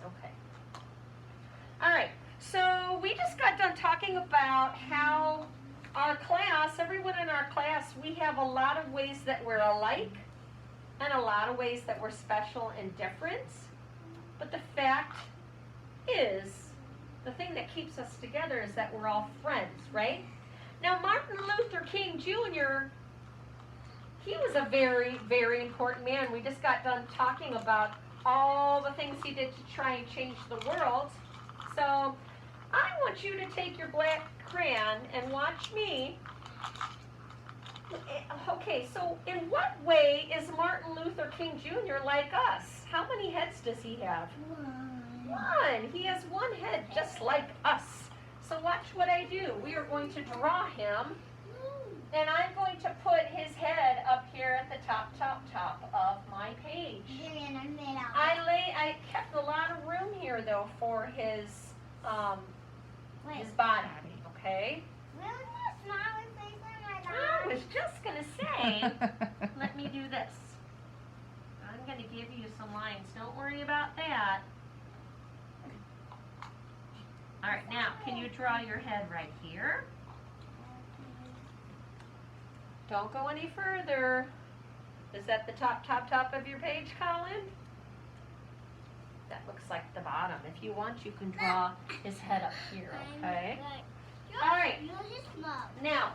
Okay. All right. So we just got done talking about how our class, everyone in our class, we have a lot of ways that we're alike and a lot of ways that we're special and different. But the fact is, the thing that keeps us together is that we're all friends, right? Now, Martin Luther King Jr., he was a very, very important man. We just got done talking about all the things he did to try and change the world. So I want you to take your black crayon and watch me. Okay, so in what way is Martin Luther King Jr. like us? How many heads does he have? One. He has one head just like us. So watch what I do. We are going to draw him, and I'm going to put his head up here at the top of my page. I kept a lot of room here though for his body. Okay. I was just gonna say, let me do this. I'm gonna give you some lines. Don't worry about that. All right, now, can you draw your head right here? Don't go any further. Is that the top of your page, Colin? That looks like the bottom. If you want, you can draw his head up here, okay? All right. Now,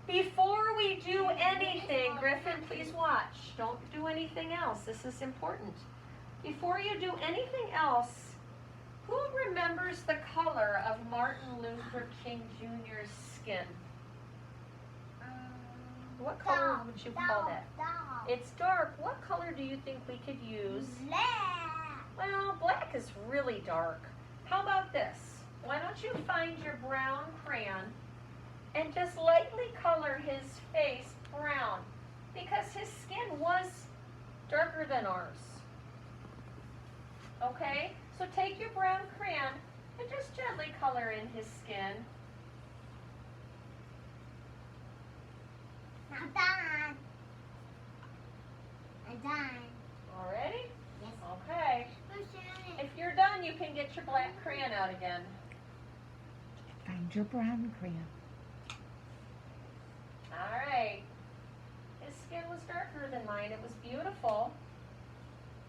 before we do anything, Griffin, please watch. Don't do anything else. This is important. Before you do anything else, who remembers the color of Martin Luther King Jr.'s skin? What color would you call that? It's dark. What color do you think we could use? Black. Well, black is really dark. How about this? Why don't you find your brown crayon and just lightly color his face brown, because his skin was darker than ours. Okay? So take your brown crayon and just gently color in his skin. I'm done. I'm done. All ready? Yes. Okay. If you're done, you can get your black crayon out again. Find your brown crayon. All right. His skin was darker than mine. It was beautiful.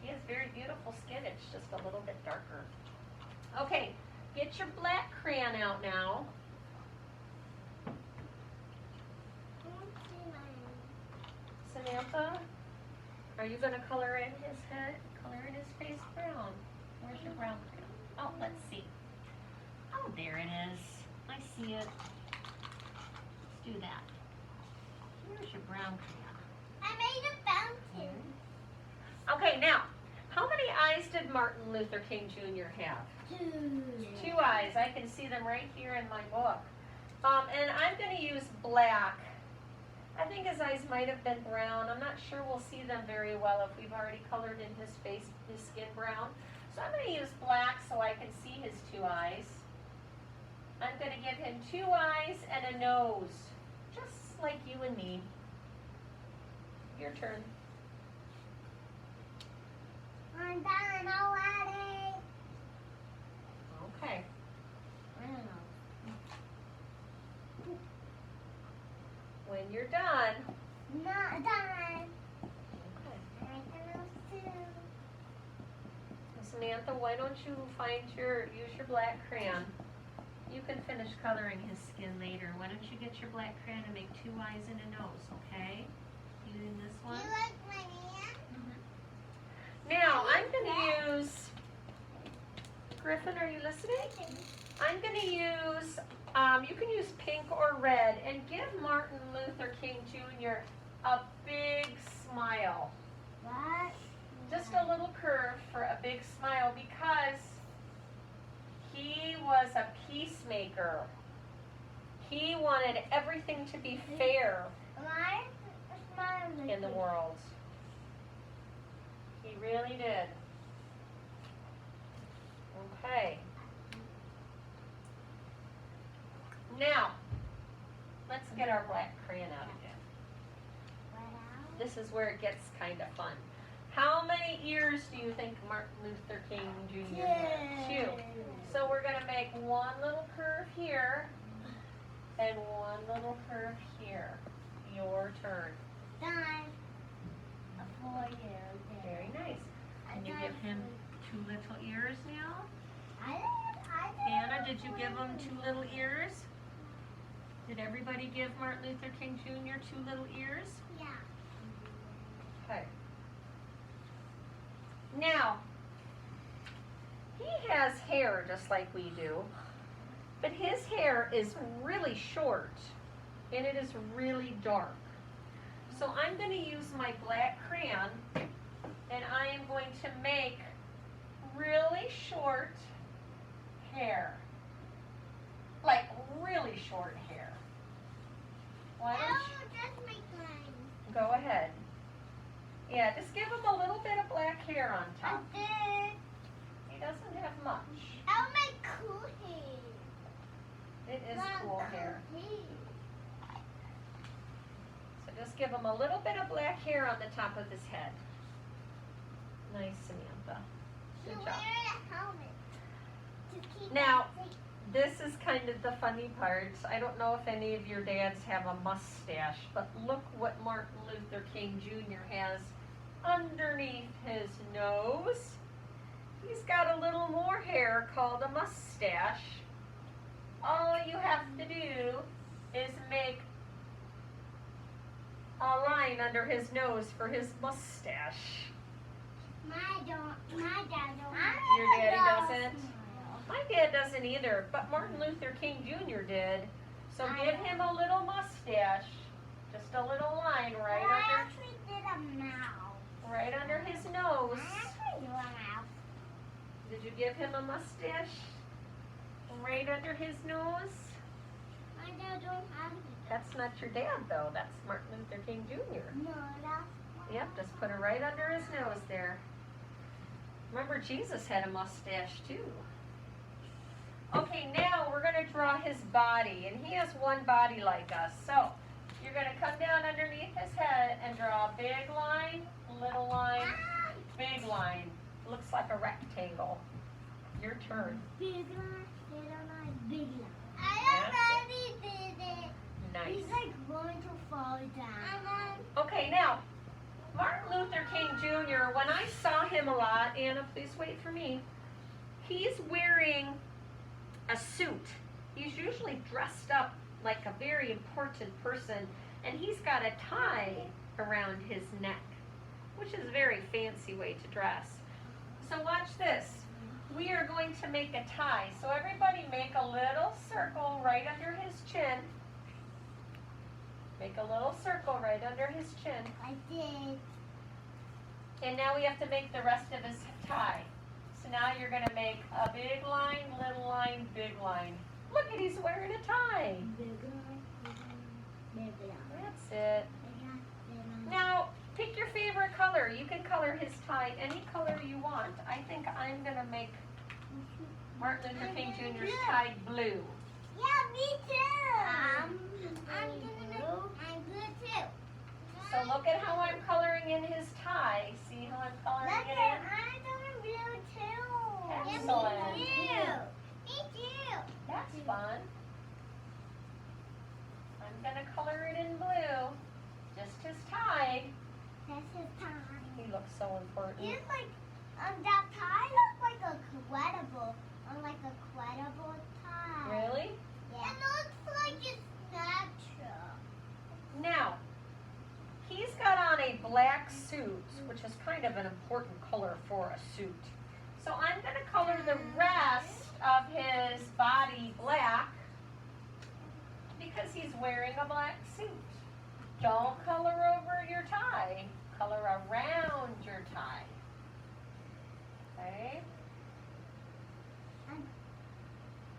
He has very beautiful skin. It's just a little bit darker. Okay, get your black crayon out now. Samantha, are you going to color in his head, color in his face brown? Where's your brown crayon? Oh, let's see. Oh, there it is. I see it. Let's do that. Here's your brown crayon. I made a fountain. Okay, now, how many eyes did Martin Luther King Jr. have? 2. 2 eyes. I can see them right here in my book. And I'm going to use black. I think his eyes might have been brown. I'm not sure we'll see them very well if we've already colored in his face, his skin brown. So I'm going to use black so I can see his 2 eyes. I'm going to give him 2 eyes and a nose, just like you and me. Your turn. I'm done already. Okay. I don't know. When you're done. Not done. Okay. I can too. Samantha, why don't you use your black crayon? You can finish coloring his skin later. Why don't you get your black crayon and make 2 eyes and a nose, okay? Using this Do one. you like my hand? Now, I'm going to use, Griffin, are you listening? I'm going to use, you can use pink or red, and give Martin Luther King Jr. a big smile. What? Just a little curve for a big smile, because he was a peacemaker. He wanted everything to be fair My smile in the world. He really did. Okay. Now, let's get our black crayon out again. This is where it gets kind of fun. How many ears do you think Martin Luther King Jr. had? 2. So we're going to make one little curve here and one little curve here. Your turn. Done. A 4 year. Very nice. Can you give him 2 little ears now? I Anna, did you give him 2 little ears? Did everybody give Martin Luther King Jr. 2 little ears? Yeah. Okay. Now, he has hair just like we do, but his hair is really short and it is really dark. So I'm going to use my black crayon and I am going to make really short hair. Like really short hair. Why don't you Just make mine. go ahead? Yeah, just give him a little bit of black hair on I top. did. He doesn't have much. I'll make cool hair. It is Mom, cool hair. hair. So just give him a little bit of black hair on the top of his head. Nice, Samantha. Good You job. wear a helmet to keep Now- it safe. This is kind of the funny part. I don't know if any of your dads have a mustache, but look what Martin Luther King Jr. has underneath his nose. He's got a little more hair called a mustache. All you have to do is make a line under his nose for his mustache. My dad don't. Your daddy doesn't? My dad doesn't either, but Martin Luther King Jr. did. So give him a little mustache, just a little line I actually did a mouth. right under his nose. I actually do a mouth. Did you give him a mustache right under his nose? My dad don't have it. That's not your dad though. That's Martin Luther King Jr. No, that's. Yep, just put it right under his nose there. Remember, Jesus had a mustache too. Okay, now we're going to draw his body, and he has one body like us. So you're going to come down underneath his head and draw a big line, little line, big line. Looks like a rectangle. Your turn. Big line, little line, big line. I That's already did it. Nice. He's like going to fall down. Okay, now, Martin Luther King Jr., when I saw him a lot, Anna, please wait for me, he's wearing a suit. He's usually dressed up like a very important person, and he's got a tie around his neck, which is a very fancy way to dress. So watch this. We are going to make a tie. So everybody make a little circle right under his chin. Make a little circle right under his chin. I did. And now we have to make the rest of his tie. So now you're going to make a big line, little line, big line. Look at, he's wearing a tie. Big line, big line. That's it. Now, pick your favorite color. You can color his tie any color you want. I think I'm going to make Martin Luther King Jr.'s tie blue. Yeah, me too. I'm good too. So look at how I'm coloring in his tie. See how I'm coloring Look it at, in? I'm doing blue too. Excellent. Yeah, me too. Me too. That's fun. I'm going to color it in blue. Just his tie. That's his time. He looks so important. He's like, that tie looks like a credible, tie. Really? Yeah. It looks like it's natural. Now, he's got on a black suit, which is kind of an important color for a suit. So I'm going to color the rest of his body black because he's wearing a black suit. Don't color over your tie. Color around your tie. Okay?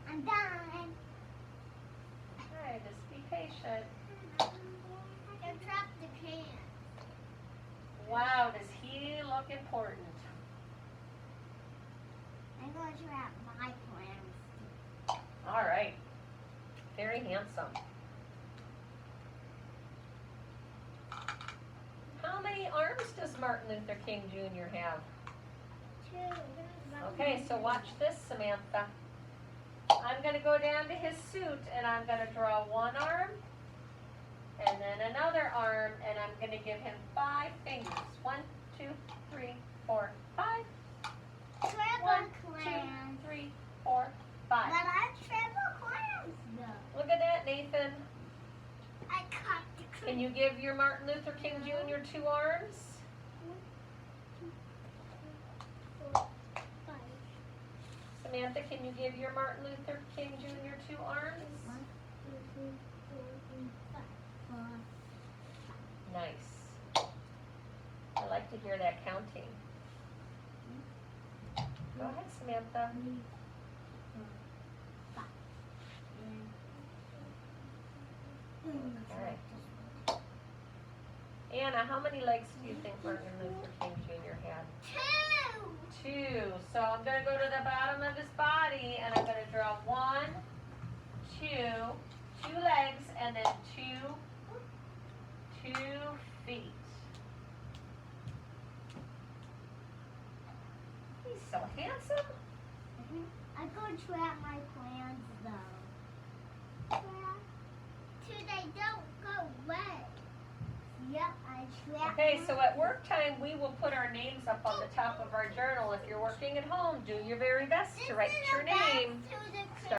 I'm done. Okay, just be patient. I dropped the can. Wow, does he look important? I'm going to wrap my plans. All right. Very handsome. Huh. How many arms does Martin Luther King Jr. have? 2. Okay, so watch this, Samantha. I'm going to go down to his suit and I'm going to draw one arm and then another arm, and I'm going to give him 5 fingers. 1, 2, 3, 4, 5. Triple 1, 2, clans. 3, 4, 5. But I'm triple clans though. Look at that, Nathan. I cut the Can you give your Martin Luther King Jr. 2 arms? 4, 5. Samantha, can you give your Martin Luther King Jr. 2 arms? 1, 2, 3, 4, 5. 4. Nice. I like to hear that counting. Go ahead, Samantha. 3, 4, 5. All right. Anna, how many legs do you think Martin Luther King Jr. had? 2. 2. So I'm going to go to the bottom of his body and I'm going to draw 1, 2, 2 legs, and then 2 feet. He's so handsome. I go trap my plans though. Trap. So they don't go away. Yep, I trap. Okay, so at work time, we will put our names up on the top of our journal. If you're working at home, do your very best to write your name. To the